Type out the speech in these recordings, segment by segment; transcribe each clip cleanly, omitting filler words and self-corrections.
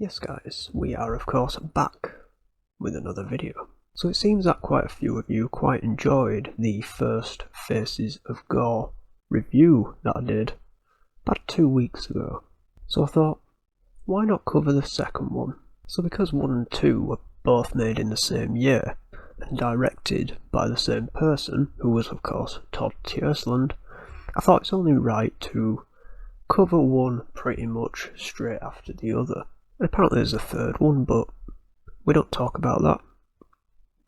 Yes guys, we are of course back with another video. So it seems that quite a few of you quite enjoyed the first Faces of Gore review that I did about 2 weeks ago. So I thought, why not cover the second one? So because 1 and 2 were both made in the same year and directed by the same person, who was of course Todd Tiersland, I thought it's only right to cover one pretty much straight after the other. And apparently there's a third one, but we don't talk about that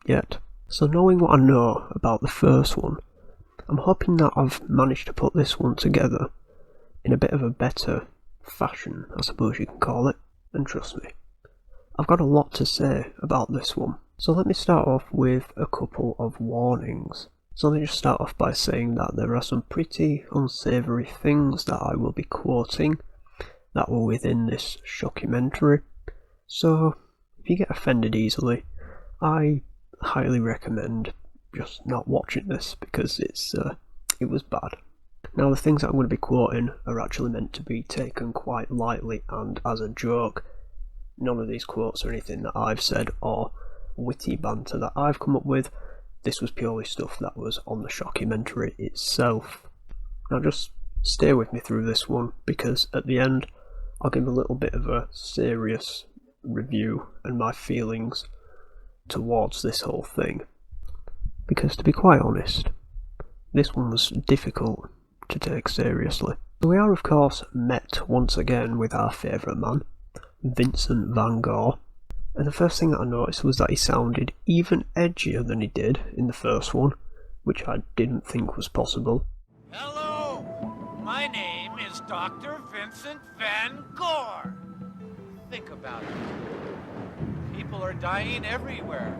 yet. So knowing what I know about the first one, I'm hoping that I've managed to put this one together in a bit of a better fashion, I suppose you can call it. And trust me, I've got a lot to say about this one. So let me start off with a couple of warnings. So let me just start off by saying that there are some pretty unsavoury things that I will be quoting that were within this shockumentary. So if you get offended easily, I highly recommend just not watching this because it was bad. Now the things that I'm going to be quoting are actually meant to be taken quite lightly and as a joke. None of these quotes are anything that I've said or witty banter that I've come up with. This was purely stuff that was on the shockumentary itself. Now just stay with me through this one, because at the end I'll give a little bit of a serious review and my feelings towards this whole thing. Because to be quite honest, this one was difficult to take seriously. So we are of course met once again with our favourite man, Vincent Van Gogh. And the first thing that I noticed was that he sounded even edgier than he did in the first one, which I didn't think was possible. Hello, my name is Dr. Vincent Van Gogh. Think about it. People are dying everywhere.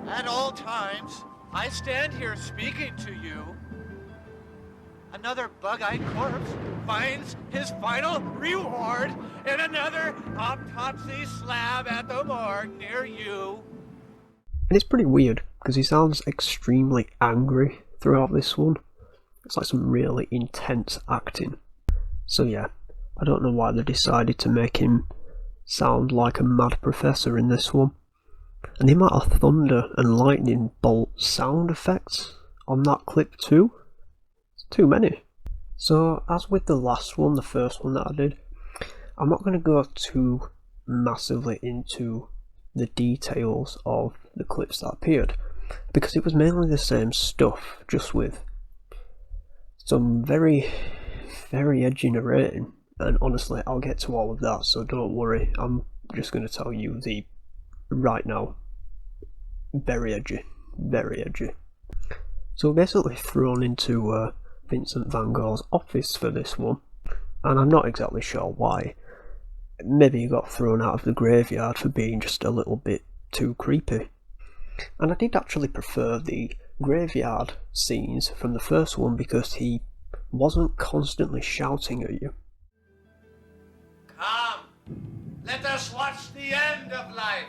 At all times, I stand here speaking to you. Another bug-eyed corpse finds his final reward in another autopsy slab at the morgue near you. And it's pretty weird, because he sounds extremely angry throughout this one. It's like some really intense acting. So yeah, I don't know why they decided to make him sound like a mad professor in this one. And the amount of thunder and lightning bolt sound effects on that clip too, it's too many. So as with the last one, the first one that I did, I'm not going to go too massively into the details of the clips that appeared, because it was mainly the same stuff, just with some very, very edgy narrating. And honestly, I'll get to all of that, so don't worry. I'm just going to tell you the right now. Very edgy, very edgy. So we're basically thrown into Vincent Van Gogh's office for this one, and I'm not exactly sure why. Maybe he got thrown out of the graveyard for being just a little bit too creepy. And I did actually prefer the graveyard scenes from the first one because he wasn't constantly shouting at you. Come, let us watch the end of life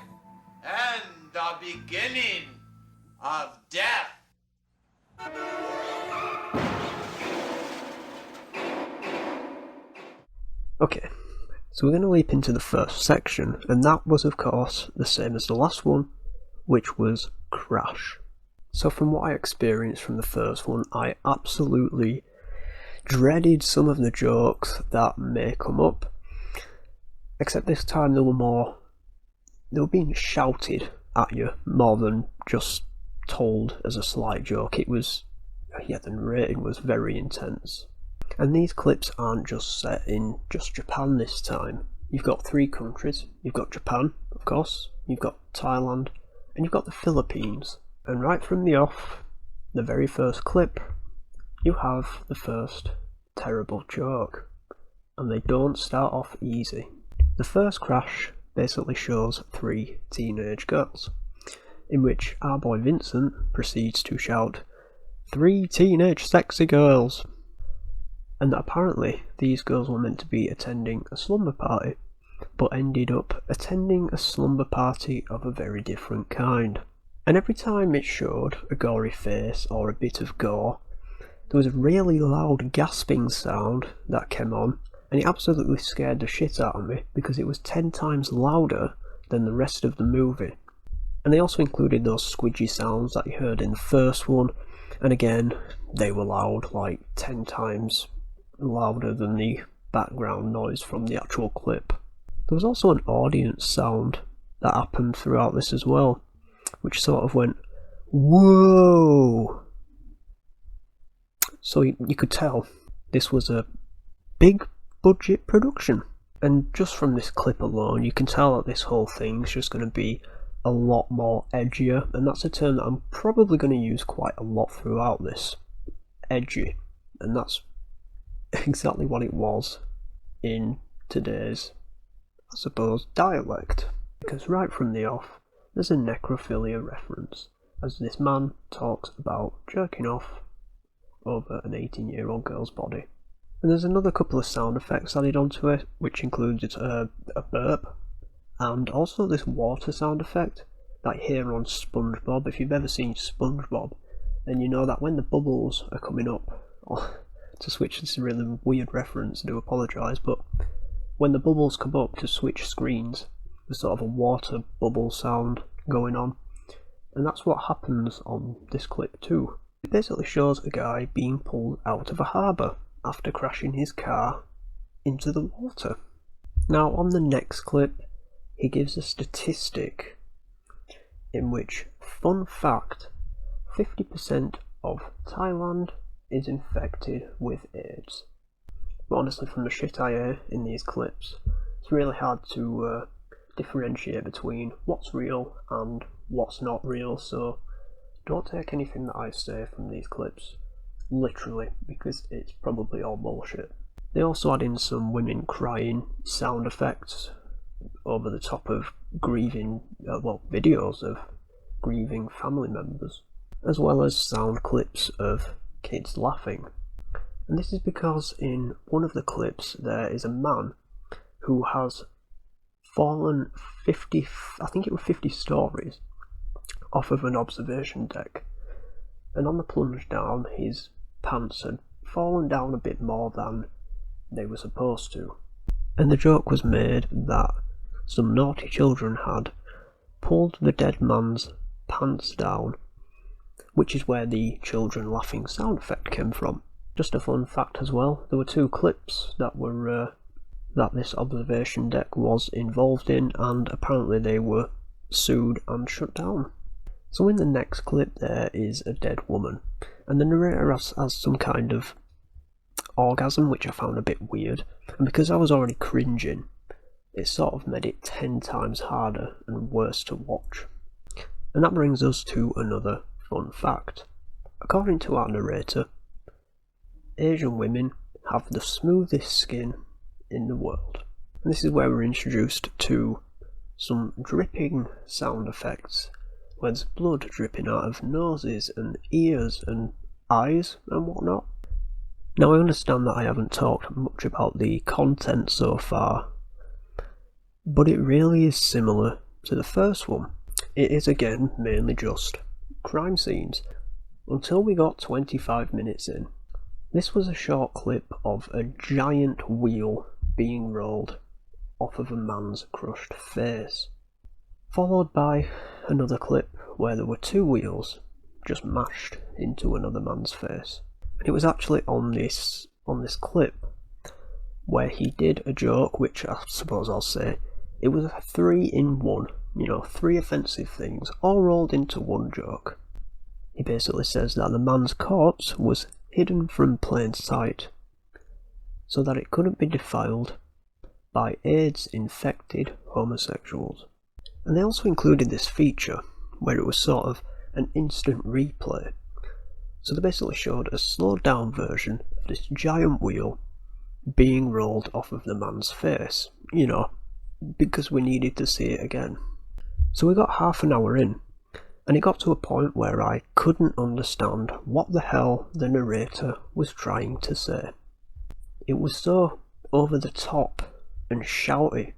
and the beginning of death. Okay, so we're going to leap into the first section, and that was of course the same as the last one, which was Crash. So from what I experienced from the first one, I absolutely dreaded some of the jokes that may come up, except this time they were being shouted at you more than just told as a slight joke. It was, yeah, the narrating was very intense. And these clips aren't just set in just Japan this time. You've got 3 countries. You've got Japan, of course, you've got Thailand, and you've got the Philippines. And right from the off, the very first clip, you have the first terrible joke. And they don't start off easy. The first Crash basically shows 3 teenage girls, in which our boy Vincent proceeds to shout, "3 teenage sexy girls!" And that apparently these girls were meant to be attending a slumber party, but ended up attending a slumber party of a very different kind. And every time it showed a gory face or a bit of gore, there was a really loud gasping sound that came on, and it absolutely scared the shit out of me because it was 10 times louder than the rest of the movie. And they also included those squidgy sounds that you heard in the first one, and again, they were loud, like 10 times louder than the background noise from the actual clip. There was also an audience sound that happened throughout this as well, which sort of went, whoa! So you could tell this was a big budget production. And just from this clip alone, you can tell that this whole thing's just going to be a lot more edgier, and that's a term that I'm probably going to use quite a lot throughout this. Edgy. And that's exactly what it was in today's, I suppose, dialect. Because right from the off, there's a necrophilia reference, as this man talks about jerking off over an 18-year-old girl's body. And there's another couple of sound effects added onto it, which includes a burp, and also this water sound effect that you hear on SpongeBob. If you've ever seen SpongeBob, then you know that when the bubbles are coming up, to switch, this is a really weird reference, I do apologise, but when the bubbles come up to switch screens, there's sort of a water bubble sound going on, and that's what happens on this clip too. It basically shows a guy being pulled out of a harbour after crashing his car into the water. Now on the next clip, he gives a statistic in which, fun fact, 50% of Thailand is infected with AIDS. But honestly, from the shit I hear in these clips, it's really hard to differentiate between what's real and what's not real, so don't take anything that I say from these clips literally, because it's probably all bullshit. They also add in some women crying sound effects over the top of grieving, videos of grieving family members, as well as sound clips of kids laughing. And this is because in one of the clips there is a man who has fallen 50 stories off of an observation deck, and on the plunge down his pants had fallen down a bit more than they were supposed to. And the joke was made that some naughty children had pulled the dead man's pants down, which is where the children laughing sound effect came from. Just a fun fact as well, there were 2 clips that were that this observation deck was involved in, and apparently they were sued and shut down. So in the next clip there is a dead woman, and the narrator has some kind of orgasm, which I found a bit weird, and because I was already cringing, it sort of made it 10 times harder and worse to watch. And that brings us to another fun fact. According to our narrator, Asian women have the smoothest skin in the world. And this is where we're introduced to some dripping sound effects, where there's blood dripping out of noses and ears and eyes and whatnot. Now I understand that I haven't talked much about the content so far, but it really is similar to the first one. It is again mainly just crime scenes, until we got 25 minutes in. This was a short clip of a giant wheel being rolled off of a man's crushed face, followed by another clip where there were 2 wheels just mashed into another man's face. And it was actually on this clip where he did a joke, which I suppose I'll say, it was a 3-in-1, 3 offensive things all rolled into one joke. He basically says that the man's corpse was hidden from plain sight, so that it couldn't be defiled by AIDS-infected homosexuals. And they also included this feature where it was sort of an instant replay. So they basically showed a slowed down version of this giant wheel being rolled off of the man's face, because we needed to see it again. So we got half an hour in, and it got to a point where I couldn't understand what the hell the narrator was trying to say. It was so over the top and shouty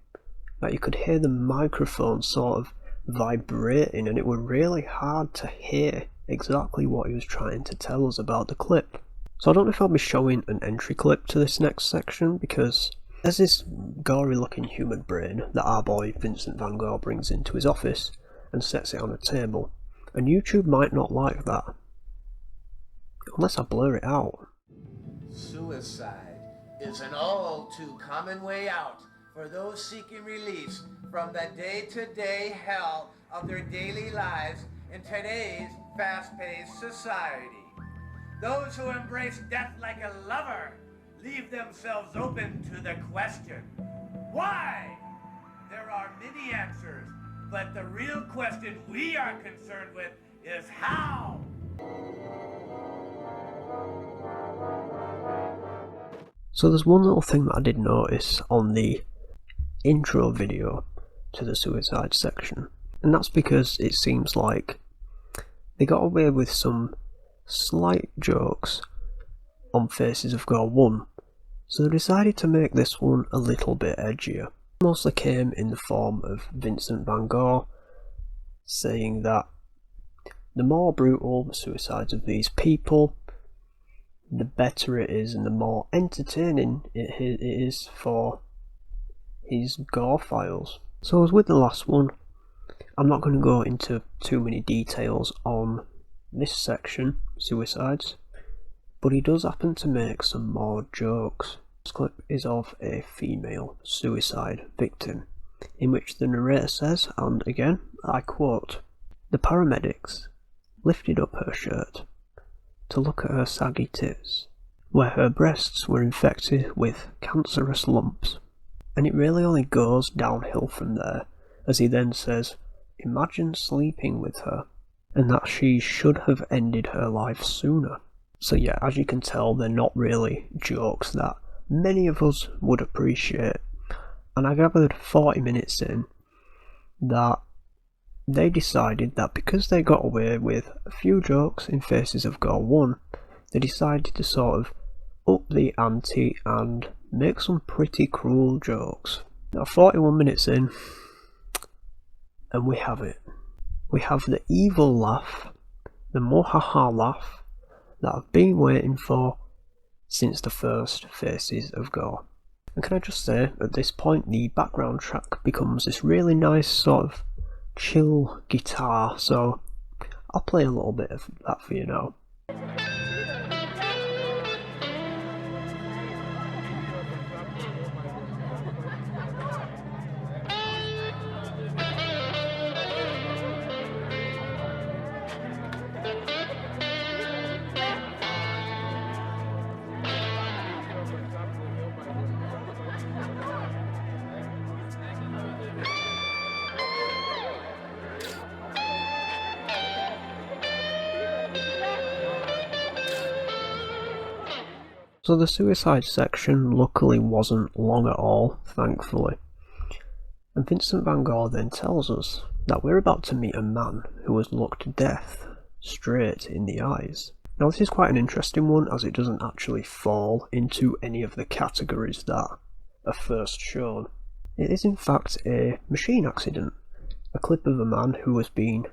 that you could hear the microphone sort of vibrating, and it was really hard to hear exactly what he was trying to tell us about the clip. So I don't know if I'll be showing an entry clip to this next section, because There's this gory looking human brain that our boy Vincent Van Gogh brings into his office and sets it on a table, and YouTube might not like that. Unless I blur it out. Suicide is an all too common way out for those seeking release from the day-to-day hell of their daily lives in today's fast-paced society. Those who embrace death like a lover leave themselves open to the question, why? There are many answers, but the real question we are concerned with is how? So there's one little thing that I did notice on the intro video to the suicide section, and that's because it seems like they got away with some slight jokes on Faces of Gore 1, so they decided to make this one a little bit edgier. It mostly came in the form of Vincent Van Gogh saying that the more brutal the suicides of these people, the better it is and the more entertaining it is for his gore files. So as with the last one, I'm not going to go into too many details on this section, suicides, but he does happen to make some more jokes. This clip is of a female suicide victim, in which the narrator says, and again, I quote, "The paramedics lifted up her shirt to look at her saggy tits, where her breasts were infected with cancerous lumps. And it really only goes downhill from there, as he then says, imagine sleeping with her, and that she should have ended her life sooner." So yeah, as you can tell, they're not really jokes that many of us would appreciate, and I gathered 40 minutes in that they decided that because they got away with a few jokes in Faces of Gore 1, they decided to sort of up the ante and make some pretty cruel jokes. Now 41 minutes in, and we have it. We have the evil laugh, the mohaha laugh that I've been waiting for since the first Faces of Gore. And can I just say, at this point the background track becomes this really nice sort of chill guitar, so I'll play a little bit of that for you now. So the suicide section luckily wasn't long at all, thankfully. And Vincent Van Gogh then tells us that we're about to meet a man who has looked death straight in the eyes. Now this is quite an interesting one, as it doesn't actually fall into any of the categories that are first shown. It is in fact a machine accident, a clip of a man who has been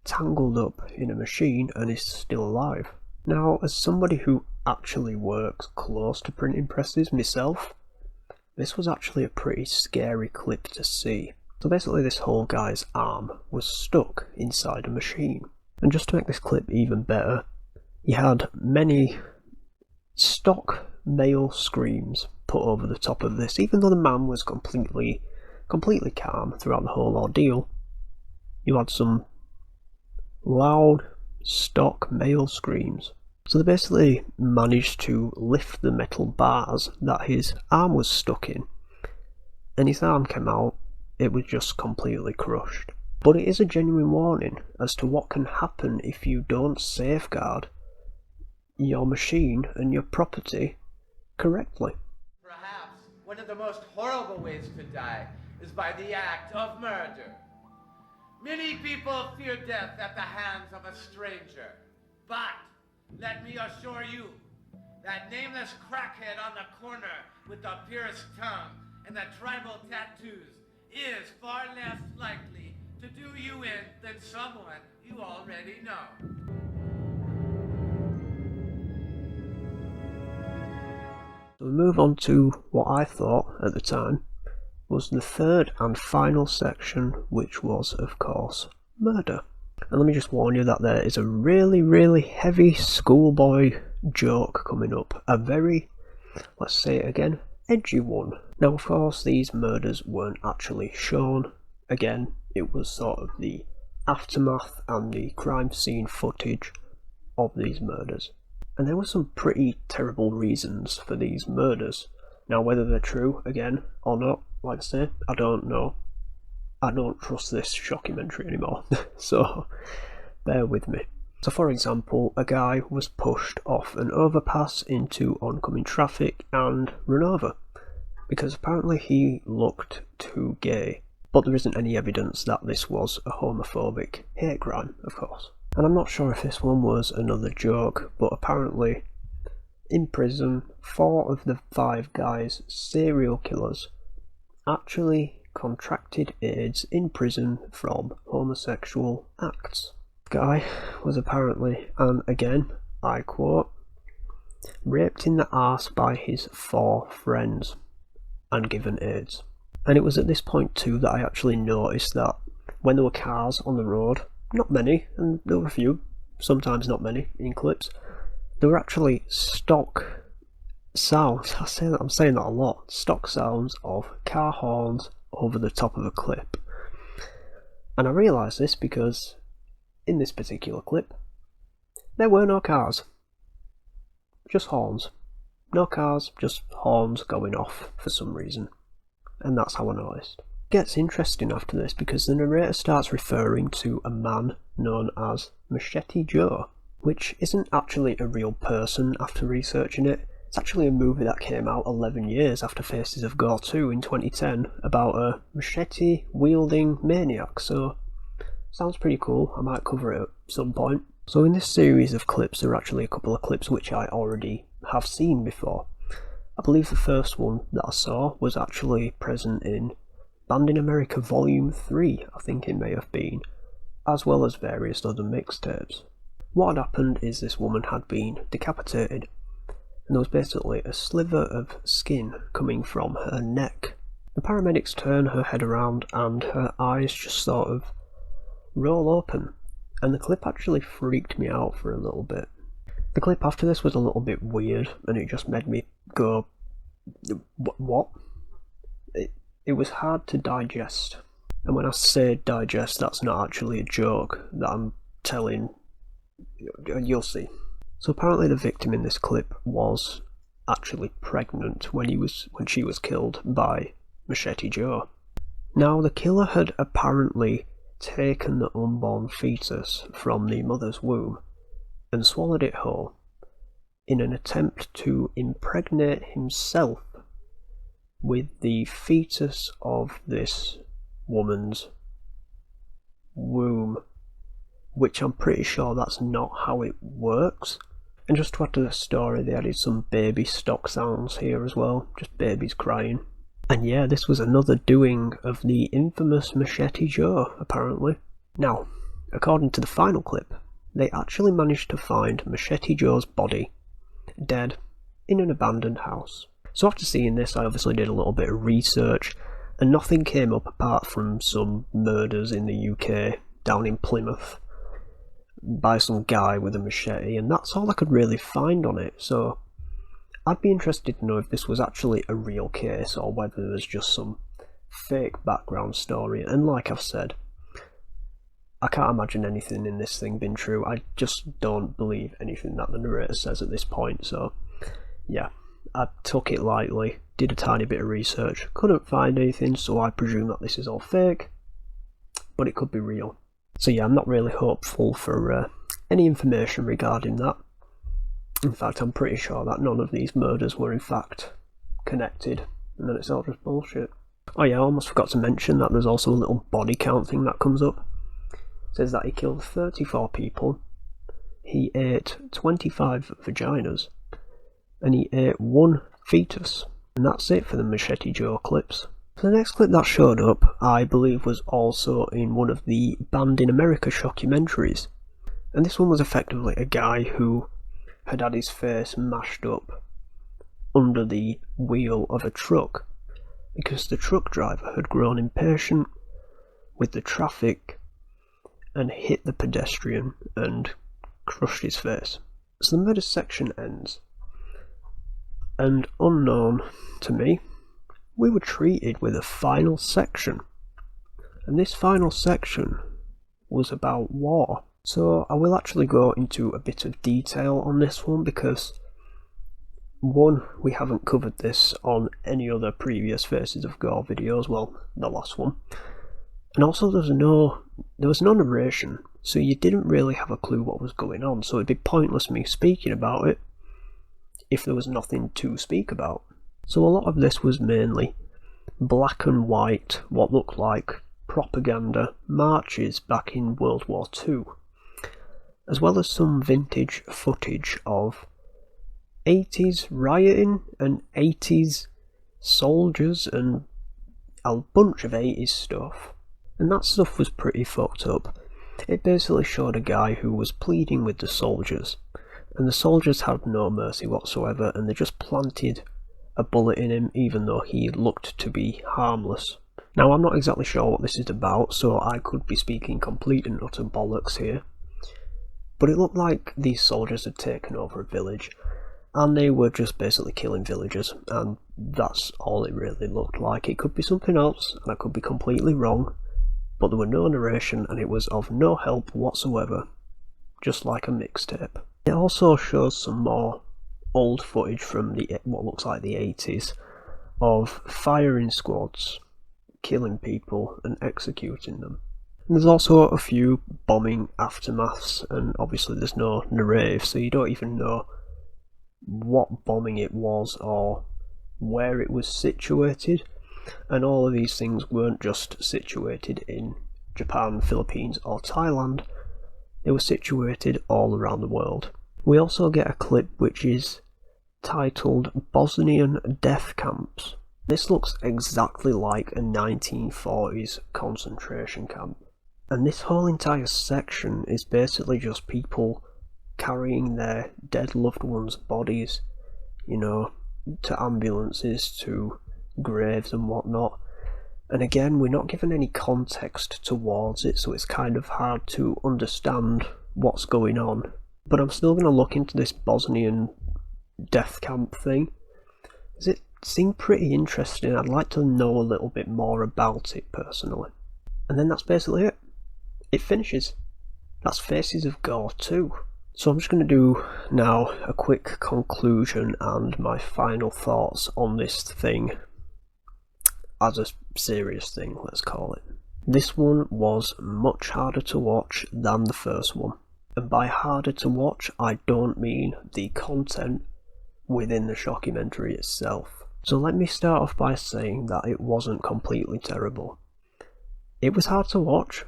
tangled up in a machine and is still alive. Now, as somebody who actually works close to printing presses myself, this was actually a pretty scary clip to see. So basically this whole guy's arm was stuck inside a machine. And just to make this clip even better, he had many stock male screams put over the top of this, even though the man was completely calm throughout the whole ordeal. You had some loud stock male screams. So they basically managed to lift the metal bars that his arm was stuck in, and his arm came out. It was just completely crushed. But it is a genuine warning as to what can happen if you don't safeguard your machine and your property correctly. Perhaps one of the most horrible ways to die is by the act of murder. Many people fear death at the hands of a stranger, but let me assure you, that nameless crackhead on the corner with the pierced tongue and the tribal tattoos is far less likely to do you in than someone you already know. So we move on to what I thought at the time was the third and final section, which was, of course, murder. And let me just warn you that there is a really, really heavy schoolboy joke coming up. A very, let's say it again, edgy one. Now, of course, these murders weren't actually shown. Again, it was sort of the aftermath and the crime scene footage of these murders. And there were some pretty terrible reasons for these murders. Now, whether they're true, again, or not, like I say, I don't know. I don't trust this shockumentary anymore, so bear with me. So for example, a guy was pushed off an overpass into oncoming traffic and run over, because apparently he looked too gay. But there isn't any evidence that this was a homophobic hate crime, of course. And I'm not sure if this one was another joke, but apparently in prison, 4 of the 5 guys, serial killers, actually contracted AIDS in prison from homosexual acts. The guy was apparently, and again, I quote, raped in the arse by his 4 friends and given AIDS. And it was at this point too that I actually noticed that when there were cars on the road, not many, and there were a few, sometimes not many, in clips, there were actually stock sounds, I'm saying that a lot, stock sounds of car horns over the top of a clip. And I realised this because in this particular clip, there were no cars, just horns. No cars, just horns going off for some reason. And that's how I noticed. It gets interesting after this because the narrator starts referring to a man known as Machete Joe, which isn't actually a real person after researching it. It's actually a movie that came out 11 years after Faces of Gore 2 in 2010 about a machete-wielding maniac, so sounds pretty cool. I might cover it at some point. So in this series of clips, there are actually a couple of clips which I already have seen before. I believe the first one that I saw was actually present in Banned in America Volume 3, I think it may have been, as well as various other mixtapes. What had happened is this woman had been decapitated, and there was basically a sliver of skin coming from her neck. The paramedics turn her head around and her eyes just sort of roll open, and the clip actually freaked me out for a little bit. The clip after this was a little bit weird, and it just made me go, what? It was hard to digest. And when I say digest, that's not actually a joke that I'm telling. You'll see. So apparently the victim in this clip was actually pregnant when she was killed by Machete Joe. Now the killer had apparently taken the unborn fetus from the mother's womb and swallowed it whole in an attempt to impregnate himself with the fetus of this woman's womb, which I'm pretty sure that's not how it works. And just to add to the story, they added some baby stock sounds here as well, just babies crying. And yeah, this was another doing of the infamous Machete Joe, apparently. Now, according to the final clip, they actually managed to find Machete Joe's body, dead, in an abandoned house. So after seeing this, I obviously did a little bit of research, and nothing came up apart from some murders in the UK, down in Plymouth, by some guy with a machete, and that's all I could really find on it. So I'd be interested to know if this was actually a real case or whether there's just some fake background story. And like I've said, I can't imagine anything in this thing being true. I just don't believe anything that the narrator says at this point. So yeah, I took it lightly, did a tiny bit of research, couldn't find anything, so I presume that this is all fake, but it could be real. So yeah, I'm not really hopeful for any information regarding that. In fact, I'm pretty sure that none of these murders were in fact connected, and that it's all just bullshit. Oh yeah, I almost forgot to mention that there's also a little body count thing that comes up. It says that he killed 34 people, he ate 25 vaginas, and he ate 1 fetus. And that's it for the Machete Joe clips. So the next clip that showed up, I believe, was also in one of the Banned in America shockumentaries. And this one was effectively a guy who had his face mashed up under the wheel of a truck because the truck driver had grown impatient with the traffic and hit the pedestrian and crushed his face. So the murder section ends, and unknown to me, we were treated with a final section, and this final section was about war. So I will actually go into a bit of detail on this one because one, we haven't covered this on any other previous Faces of Gore videos, well, the last one, and also there was no narration, so you didn't really have a clue what was going on, so it'd be pointless me speaking about it if there was nothing to speak about. So a lot of this was mainly black and white, what looked like propaganda marches back in World War II, as well as some vintage footage of 80s rioting and 80s soldiers and a bunch of 80s stuff. And that stuff was pretty fucked up. It basically showed a guy who was pleading with the soldiers, and the soldiers had no mercy whatsoever, and they just planted a bullet in him even though he looked to be harmless. Now I'm not exactly sure what this is about, so I could be speaking complete and utter bollocks here, but it looked like these soldiers had taken over a village and they were just basically killing villagers, and that's all it really looked like. It could be something else and I could be completely wrong, but there were no narration and it was of no help whatsoever, just like a mixtape. It also shows some more old footage from what looks like the 80s of firing squads, killing people and executing them. And there's also a few bombing aftermaths, and obviously there's no narrative, so you don't even know what bombing it was or where it was situated. And all of these things weren't just situated in Japan, Philippines or Thailand, they were situated all around the world. We also get a clip which is titled Bosnian Death Camps. This looks exactly like a 1940s concentration camp. And this whole entire section is basically just people carrying their dead loved ones' bodies, you know, to ambulances, to graves and whatnot. And again, we're not given any context towards it, so it's kind of hard to understand what's going on. But I'm still going to look into this Bosnian death camp thing, because it seemed pretty interesting. I'd like to know a little bit more about it personally. And then that's basically it. It finishes. That's Faces of Gore 2. So I'm just going to do now a quick conclusion and my final thoughts on this thing as a serious thing, let's call it. This one was much harder to watch than the first one. And by harder to watch, I don't mean the content within the shockumentary itself. So let me start off by saying that it wasn't completely terrible. It was hard to watch,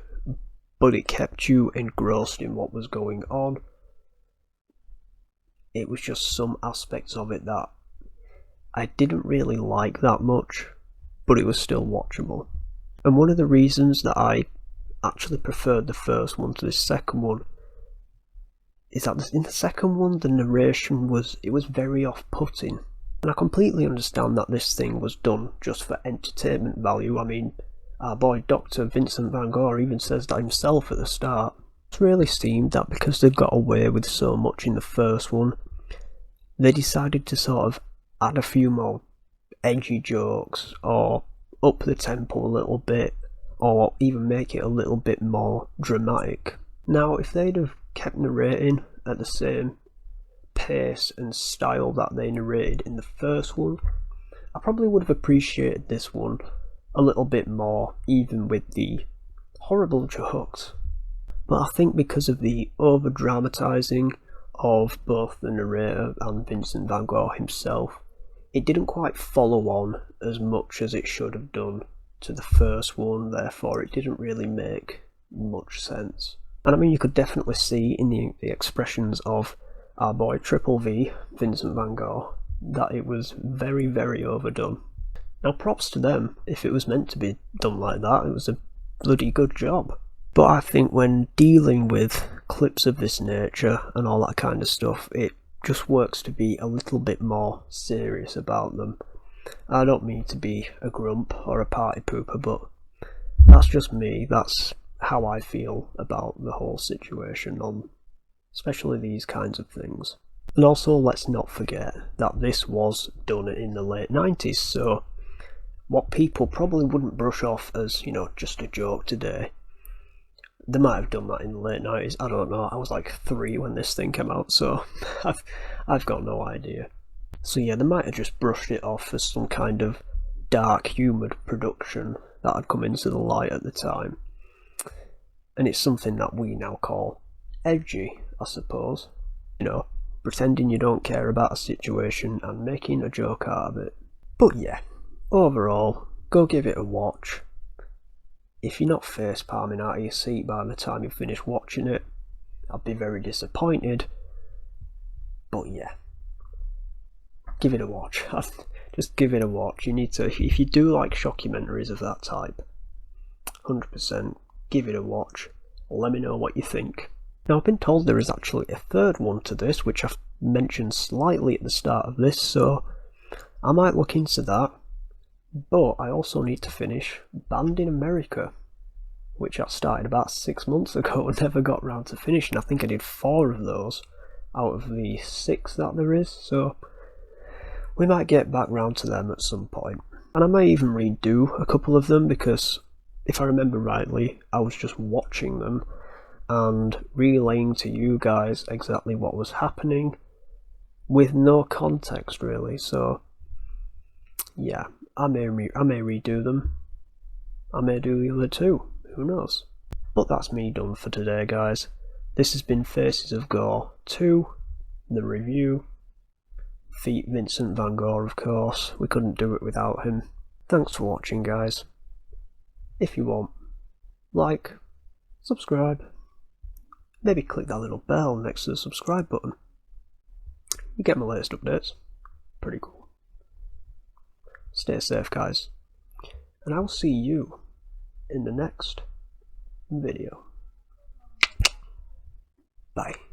but it kept you engrossed in what was going on. It was just some aspects of it that I didn't really like that much, but it was still watchable. And one of the reasons that I actually preferred the first one to the second one is that in the second one the narration was very off-putting. And I completely understand that this thing was done just for entertainment value. I mean, our boy Dr. Vincent Van Gogh even says that himself at the start. It really seemed that because they'd got away with so much in the first one, they decided to sort of add a few more edgy jokes, or up the tempo a little bit, or even make it a little bit more dramatic. Now, if they'd have kept narrating at the same pace and style that they narrated in the first one, I probably would have appreciated this one a little bit more, even with the horrible jokes. But I think because of the over-dramatising of both the narrator and Vincent Van Gogh himself, it didn't quite follow on as much as it should have done to the first one, therefore it didn't really make much sense. And I mean, you could definitely see in the expressions of our boy Triple V, Vincent Van Gogh, that it was very, very overdone. Now props to them, if it was meant to be done like that, it was a bloody good job. But I think when dealing with clips of this nature and all that kind of stuff, it just works to be a little bit more serious about them. I don't mean to be a grump or a party pooper, but that's just me. That's how I feel about the whole situation, on especially these kinds of things. And also, let's not forget that this was done in the late 90s, so what people probably wouldn't brush off as, you know, just a joke today, they might have done that in the late 90s. I don't know. I was like 3 when this thing came out, so I've got no idea. So yeah, they might have just brushed it off as some kind of dark, humoured production that had come into the light at the time. And it's something that we now call edgy, I suppose. You know, pretending you don't care about a situation and making a joke out of it. But yeah, overall, go give it a watch. If you're not face palming out of your seat by the time you finish watching it, I'd be very disappointed. But yeah, give it a watch. Just give it a watch. You need to, if you do like shockumentaries of that type, 100% give it a watch. Let me know what you think. Now, I've been told there is actually a third one to this, which I've mentioned slightly at the start of this, so I might look into that. But I also need to finish Banned in America, which I started about 6 months ago and never got round to finishing. I think I did 4 of those out of the 6 that there is, so we might get back round to them at some point. And I may even redo a couple of them, because if I remember rightly, I was just watching them and relaying to you guys exactly what was happening with no context really, so yeah. I may redo them. I may do the other 2. Who knows? But that's me done for today, guys. This has been Faces of Gore 2, the review. Vincent Van Gogh, of course. We couldn't do it without him. Thanks for watching, guys. If you want, like, subscribe. Maybe click that little bell next to the subscribe button. You get my latest updates. Pretty cool. Stay safe, guys, and I'll see you in the next video. Bye.